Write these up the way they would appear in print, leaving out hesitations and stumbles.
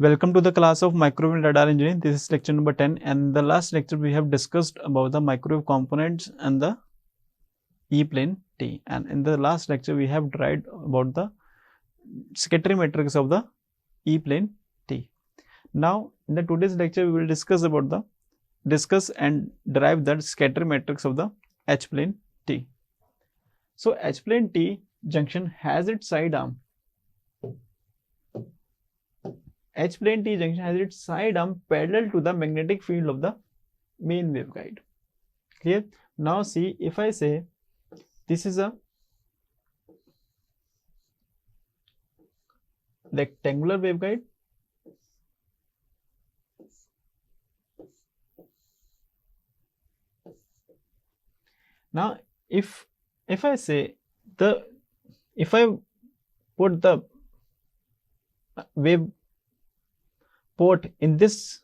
Welcome to the class of Microwave Radar Engineering. This is lecture number 10, and the last lecture we have discussed about the microwave components and the E-plane T, and in the last lecture we have derived about the scattering matrix of the E-plane T. Now in the today's lecture we will discuss and derive the scattering matrix of the H-plane T. So H-plane T junction has its side arm. H-plane T junction has its side arm parallel to the magnetic field of the main waveguide. Clear? Now see, if I say this is a rectangular waveguide, now if I say if I put the wave port in this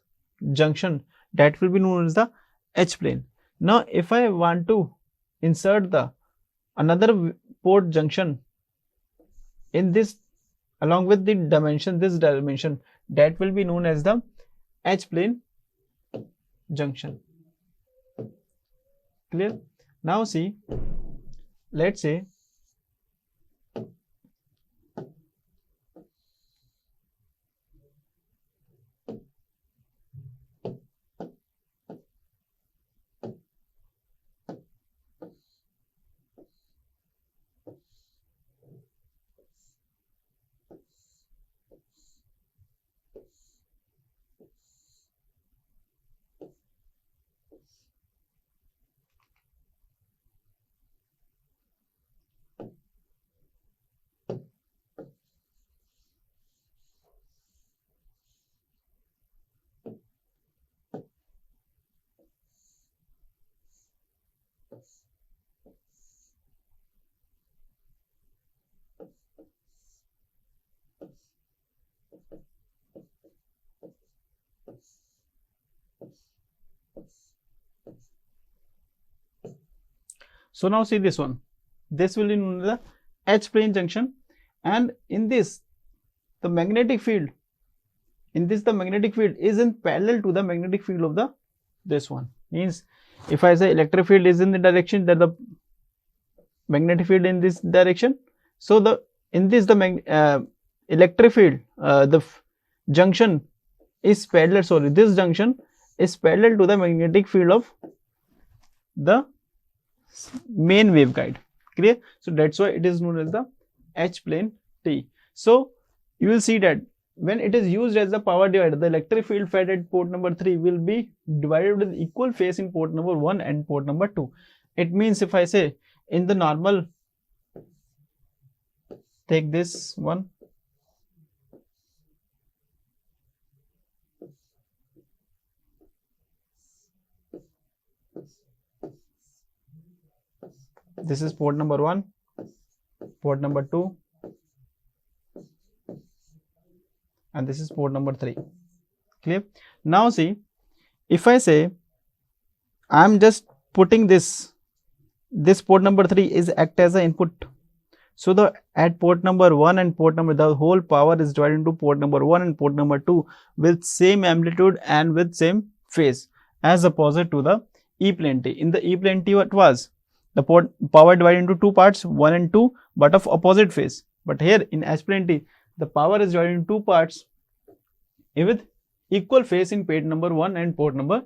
junction, that will be known as the H-plane. Now if I want to insert the another port junction in this along with the dimension, this dimension, that will be known as the H-plane junction. Clear? Now see, let's say so now see this one, this will be known as the H-plane junction, and in this the magnetic field is in parallel to the magnetic field of the this one. Means if I say electric field is in the direction that the magnetic field in this direction, so the electric field junction is parallel, this junction is parallel to the magnetic field of the main waveguide. Clear? So that's why it is known as the H-plane T. So you will see that when it is used as the power divider, the electric field fed at port number 3 will be divided with equal phase in port number 1 and port number 2. It means if I say in the normal, take this one, this is port number 1, port number 2, and this is port number 3. Clear? Now see, if I say I am just putting this port number 3 is act as an input. So at port number 1 and port number, the whole power is divided into port number 1 and port number 2 with same amplitude and with same phase, as opposite to the E-plane T. In the E-plane T, what was the power divided into two parts, 1 and 2, but of opposite phase. But here in H-plane T, the power is divided into two parts with equal phase in port number 1 and port number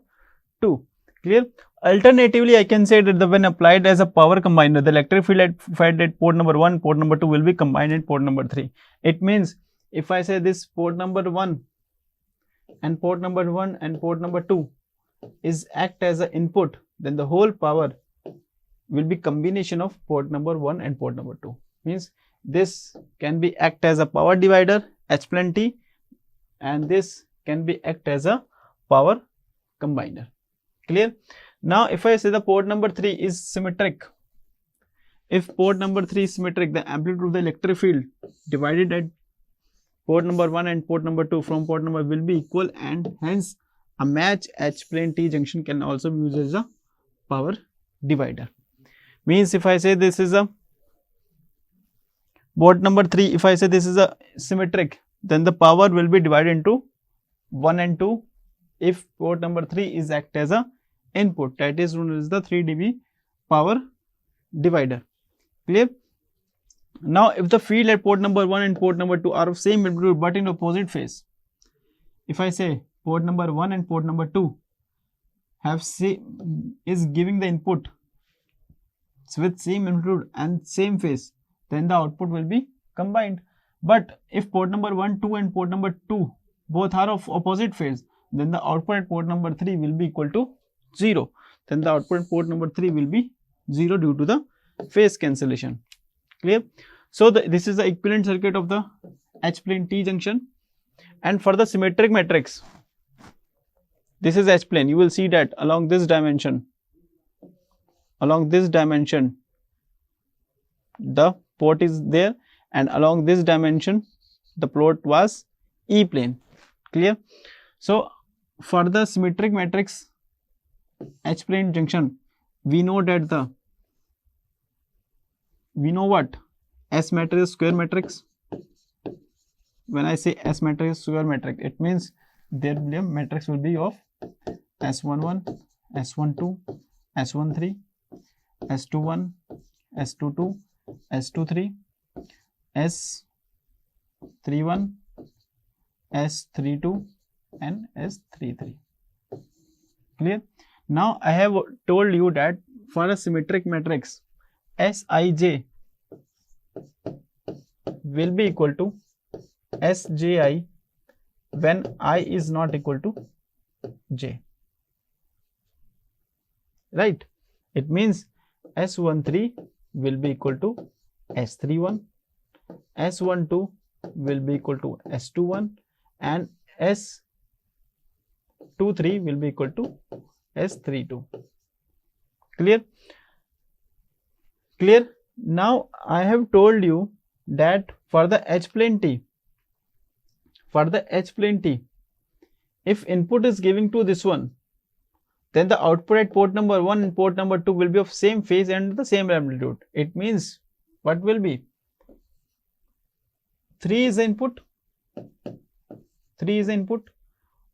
2. Clear? Alternatively, I can say that when applied as a power combiner, the electric field fed at port number 1, port number 2 will be combined at port number 3. It means if I say this port number 1 and port number 1 and port number 2 is act as an input, then the whole power will be combination of port number 1 and port number 2. Means this can be act as a power divider, H-plane T, and this can be act as a power combiner. Clear? Now if I say the port number 3 is symmetric, if port number 3 is symmetric, the amplitude of the electric field divided at port number 1 and port number 2 from port number will be equal, and hence a match H-plane T junction can also be used as a power divider. Means if I say this is a port number 3, if I say this is a symmetric, then the power will be divided into 1 and 2, if port number 3 is act as a input, that is known as the 3 dB power divider. Clear? Now if the field at port number 1 and port number 2 are of same amplitude but in opposite phase, if I say port number 1 and port number 2 is giving the input with same amplitude and same phase, then the output will be combined. But if port number 1, 2 and port number 2 both are of opposite phase, then the output at port number 3 will be equal to 0. Then the output at port number 3 will be 0 due to the phase cancellation. Clear? So this is the equivalent circuit of the H-plane T junction. And for the symmetric matrix, this is H-plane. You will see that along this dimension, the port is there, and along this dimension the port was E-plane. Clear? So for the symmetric matrix H-plane junction, we know what S matrix is square matrix. When I say S matrix is square matrix, it means their matrix will be of S11, S12, S13, S21, S22, S23, S31, S32 and S33. Clear? Now I have told you that for a symmetric matrix, Sij will be equal to Sji when I is not equal to j. Right? It means S13 will be equal to S31, S12 will be equal to S21 and S23 will be equal to S32. Clear? Clear? Now I have told you that for the H-plane T, if input is giving to this one, then the output at port number 1 and port number 2 will be of same phase and the same amplitude. It means what will be? 3 is the input.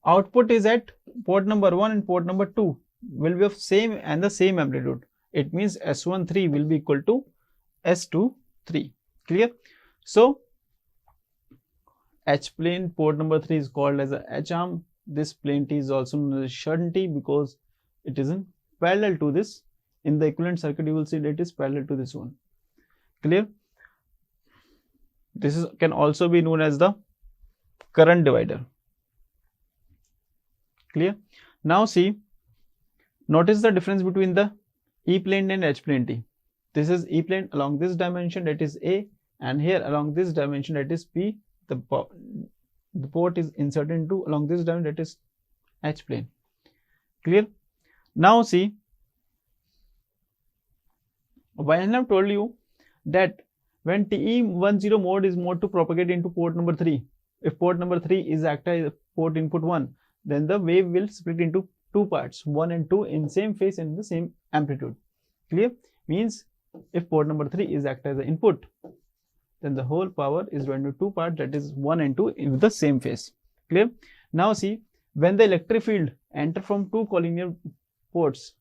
Output is at port number 1 and port number 2 will be of same and the same amplitude. It means S13 will be equal to S23. Clear? So H-plane port number 3 is called as a H-arm. This plane T is also known as shunt T because it is in parallel to this. In the equivalent circuit, you will see that it is parallel to this one. Clear? This can also be known as the current divider. Clear? Now see, notice the difference between the E-plane and H-plane T. This is E-plane along this dimension, that is A, and here along this dimension, that is P. The port is inserted into along this dimension, that is H-plane. Clear? Now see, I have told you that when TE10 mode is mode to propagate into port number 3, if port number 3 is active as port input 1, then the wave will split into two parts, 1 and 2 in same phase and the same amplitude. Clear? Means if port number 3 is active as the input, then the whole power is divided into two parts, that is 1 and 2 in the same phase. Clear? Now see, when the electric field enter from two collinear ports,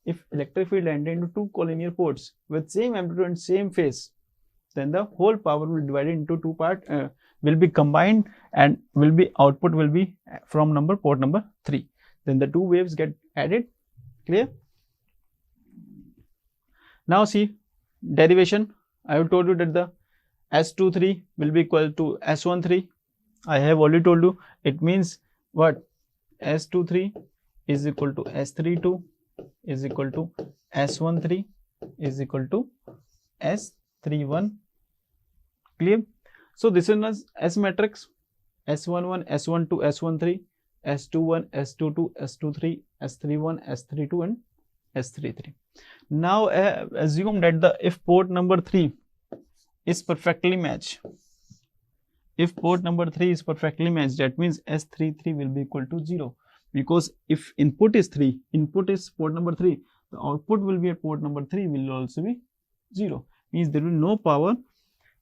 if electric field enter into two collinear ports with same amplitude and same phase, then the whole power will be divided into two parts, will be combined, and output will be from port number 3. Then the two waves get added. Clear? Now see, derivation. I have told you that the S23 will be equal to S13. I have already told you, it means what? S23 is equal to S32 is equal to S13 is equal to S31. Clear? So this is S matrix: S11, S12, S13, S21, S22, S23, S31, S32 and S33. Now assume that if port number 3 is perfectly matched, that means S33 will be equal to 0, because if input is port number 3, the output will be at port number 3 will also be 0, means there will be no power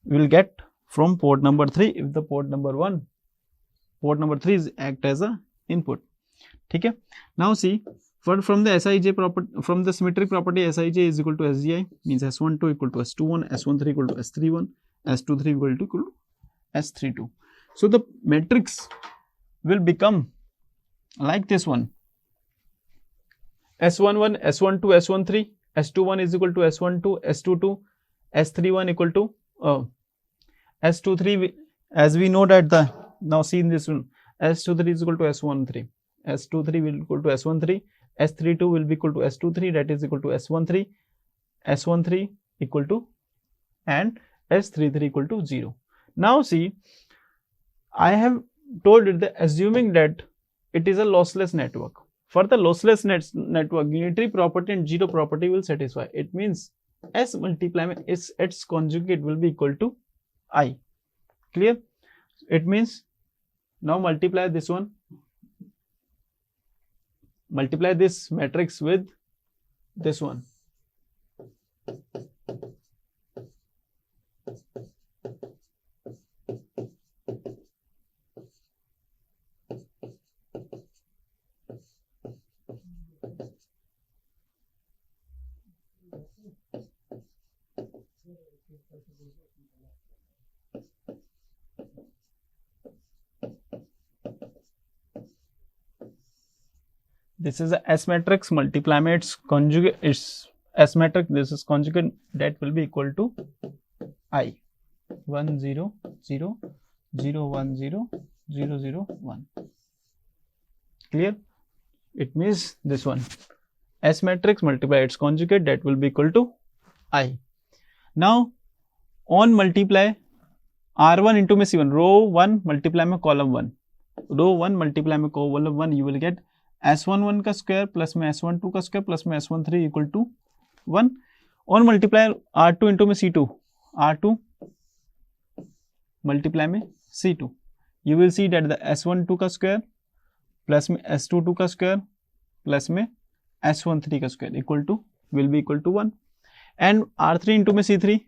we will get from port number 3 if the port number 1 port number 3 is act as a input. ठीक है. Now see, from the Sij property, from the symmetric property, Sij is equal to Sgi, means S12 equal to S21, S13 equal to S31, S23 equal to S32. So the matrix will become like this one: S11, S12, S13, S21 is equal to S12, S22, S31 equal to S23. As we know that the, now see in this one, S23 is equal to S13, S23 will equal to S13, S32 will be equal to S23, that is equal to S13, S13 equal to, and S33 equal to 0. Now see, I have told it that assuming that it is a lossless network. For the lossless network, unitary property and zero property will satisfy. It means S multiply its conjugate will be equal to I. Clear? It means now multiply this one, multiply this matrix with this one. This is a S matrix, multiply its conjugate, its S matrix, this is conjugate, that will be equal to I. 1 0 0 0 1 0 0 0 1. Clear? It means this one, S matrix multiply its conjugate, that will be equal to I. Now on multiply R1 into में C1, row 1 multiply में column 1, row 1 multiply में column 1, you will get S11 का square plus में S12 का square plus में S13 equal to 1. On multiply R2 into में C2, R2 multiply में C2, you will see that the S12 का square plus में S22 का स्क्वायर प्लस में S13 का square equal to will be equal to 1. And R3 into में C3,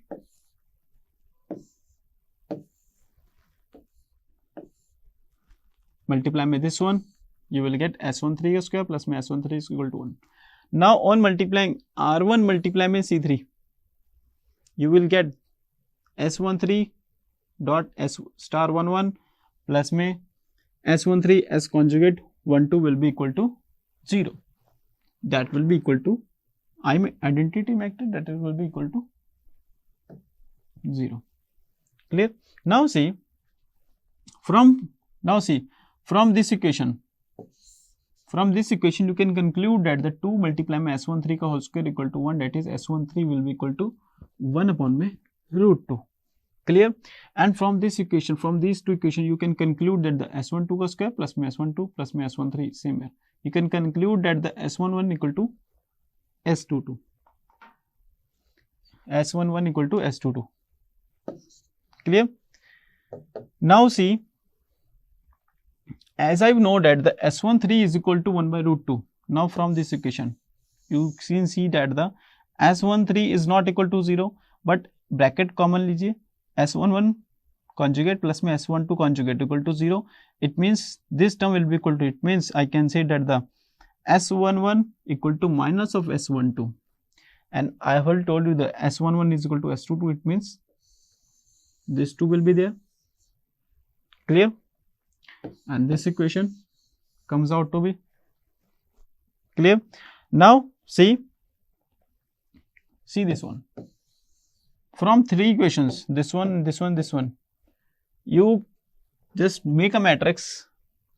multiply में this one, you will get S13 square plus में S13 is equal to 1. Now on multiplying R1 multiply में C3, you will get S13 dot S star 11 plus में S13 S conjugate 12 will be equal to 0. That will be equal to I identity matrix, that will be equal to 0. Clear? Now see, from this equation, you can conclude that the 2 multiply में S13 का whole square equal to 1, that is S13 will be equal to 1 upon में root 2. Clear? And from this equation, from these two equations, you can conclude that the S12 का square plus में S12 plus में S13 same है. You can conclude that the S11 equal to S22. S11 equal to S22. Clear? Now see, as I know that the S13 is equal to 1 by root 2. Now from this equation, you can see that the S13 is not equal to 0, but bracket common लीजिए, S11 conjugate plus में S12 conjugate equal to 0. It means this term will be equal to, it means I can say that the S11 equal to minus of S12. And I have told you the S11 is equal to S22, it means this 2 will be there. Clear? And this equation comes out to be clear. Now see this one. From 3 equations, this one, this one, this one, you just make a matrix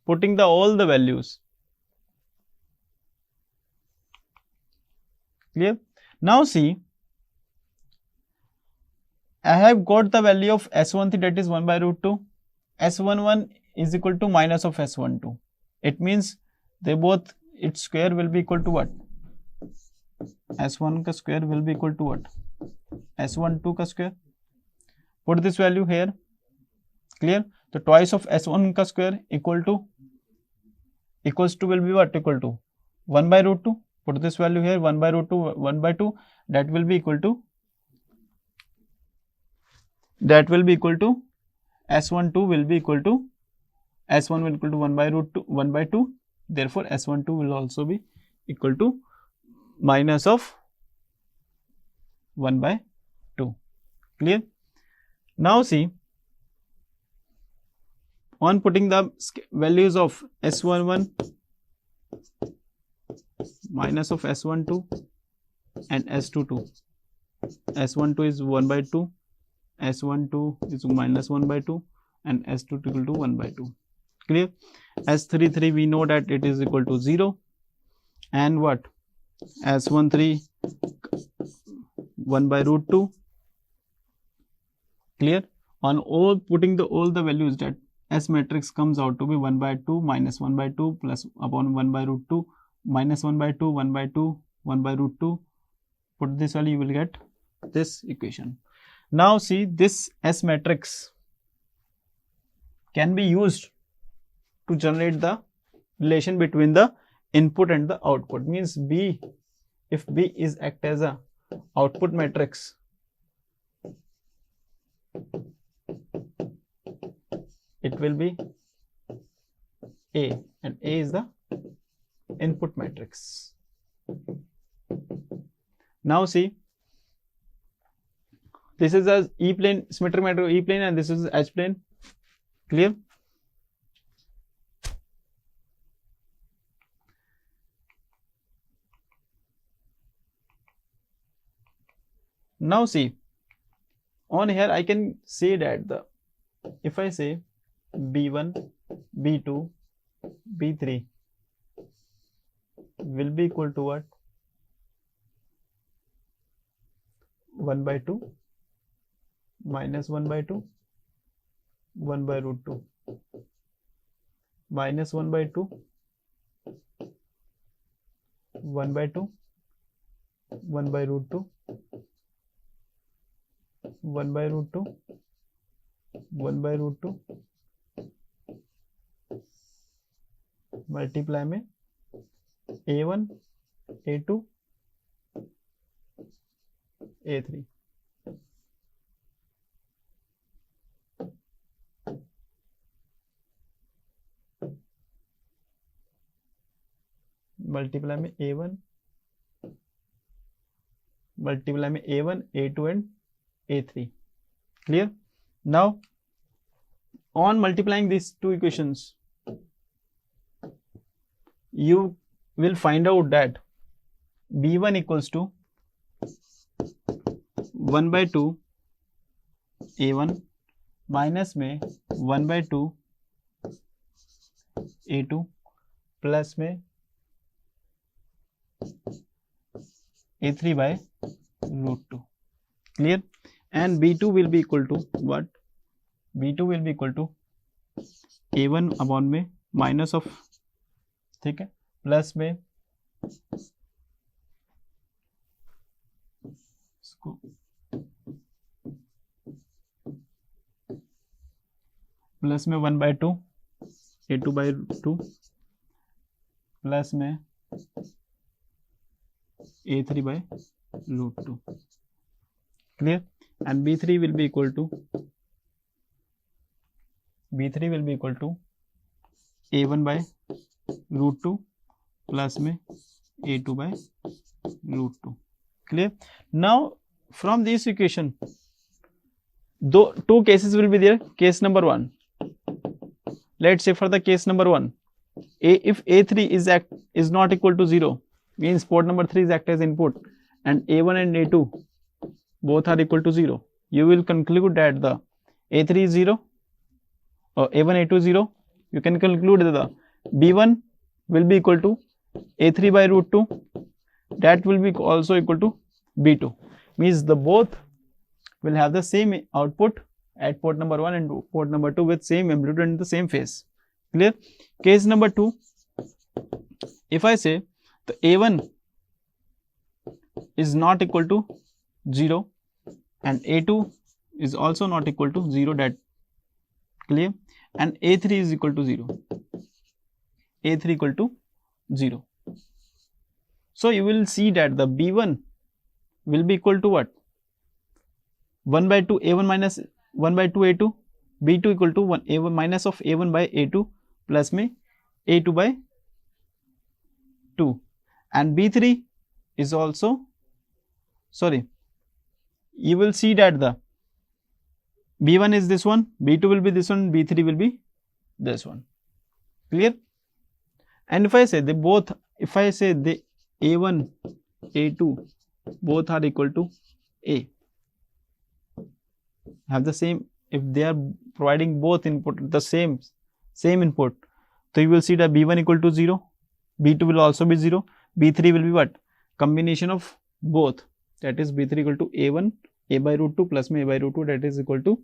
putting all the values. Clear? Now see, I have got the value of S13, that is 1 by root 2. S11 is equal to minus of S12. It means they both, its square will be equal to what? S1 ka square will be equal to what? S12 ka square. Put this value here. Clear? So twice of S1 ka square equals to will be what? Equal to 1 by root 2. Put this value here, 1 by root 2, 1 by 2, that will be equal to S12 will be equal to S1 will equal to 1 by root 2, 1 by 2. Therefore, S12 will also be equal to minus of 1 by 2. Clear? Now see, on putting the values of S11 minus of S12 and S22. S12 is 1 by 2, S12 is minus 1 by 2 and S2 equal to 1 by 2. Clear? S33 we know that it is equal to 0 and what? S13 1 by root 2. Clear? On all putting all the values, that S matrix comes out to be 1 by 2 minus 1 by 2 plus upon 1 by root 2 minus 1 by 2 1 by 2 1 by root 2. Put this value, you will get this equation. Now see, this S matrix can be used to generate the relation between the input and the output. Means B, if B is act as a output matrix, it will be A, and A is the input matrix. Now see, this is a E plane, symmetric matrix E plane, and this is H plane. Clear? Now see, on here I can say that if I say B1, B2, B3 will be equal to what? 1 by 2 minus 1 by 2 1 by root 2 minus 1 by 2 1 by 2 1 by root 2 1 by root 2 1 by root 2 multiply में A1 A2 A3 multiply में A1 multiply में A1 A2 and A3. Clear? Now on multiplying these two equations, you will find out that B1 equals to 1 by 2 A1 minus में 1 by 2 A2 plus में A3 by root 2. Clear? And B2 will be equal to what? B2 will be equal to A1 upon में minus of, ठीक है, plus में इसको plus में 1 by 2 A2 by 2 plus में A3 by root 2. Clear? And B3 will be equal to A1 by root 2 plus में A2 by root 2. Clear? Now from this equation, two cases will be there. Case number 1, let's say for the case number 1, if A3 is not equal to 0, means port number 3 is act as input, and A1 and A2 both are equal to 0, you will conclude that the A3 is 0 or A1 A2 is 0. You can conclude that the B1 will be equal to A3 by root 2, that will be also equal to B2, means the both will have the same output at port number 1 and port number 2 with same amplitude and the same phase. Clear? Case number 2, if I say the A1 is not equal to 0 and A2 is also not equal to 0, that clear, and A3 is equal to 0, A3 equal to 0. So you will see that the B1 will be equal to what? 1 by 2 A1 minus 1 by 2 A2, B2 equal to 1 A1 minus of A1 by A2 plus में A2 by 2 and B3 is also, sorry, you will see that the B1 is this one, B2 will be this one, B3 will be this one. Clear? And if I say they both, if I say the A1, A2 both are equal to A, have the same, if they are providing both input, the same input, so you will see that B1 equal to 0, B2 will also be 0, B3 will be what? Combination of both, that is B3 equal to A1, A by root 2 plus में A by root 2, that is equal to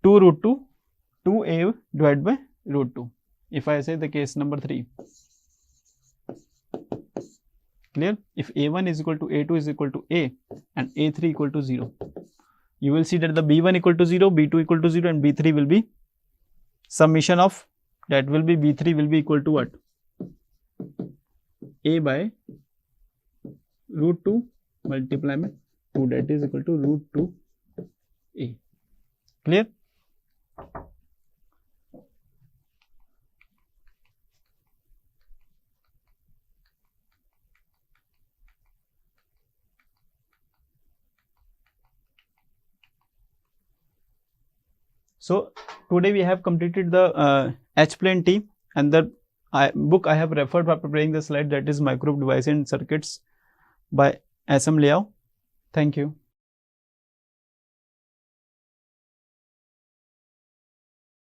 2 root 2, 2A divided by root 2. If I say the case number 3, clear? If A1 is equal to A2 is equal to A and A3 equal to 0, you will see that the B1 equal to 0, B2 equal to 0 and B3 will be summation of, that will be B3 will be equal to what? A by root 2 multiply में 2, that is equal to root 2 A. Clear? So today we have completed the H-plane T, and the book I have referred for preparing the slide, that is Microwave Devices and Circuits by SM Liao. Thank you.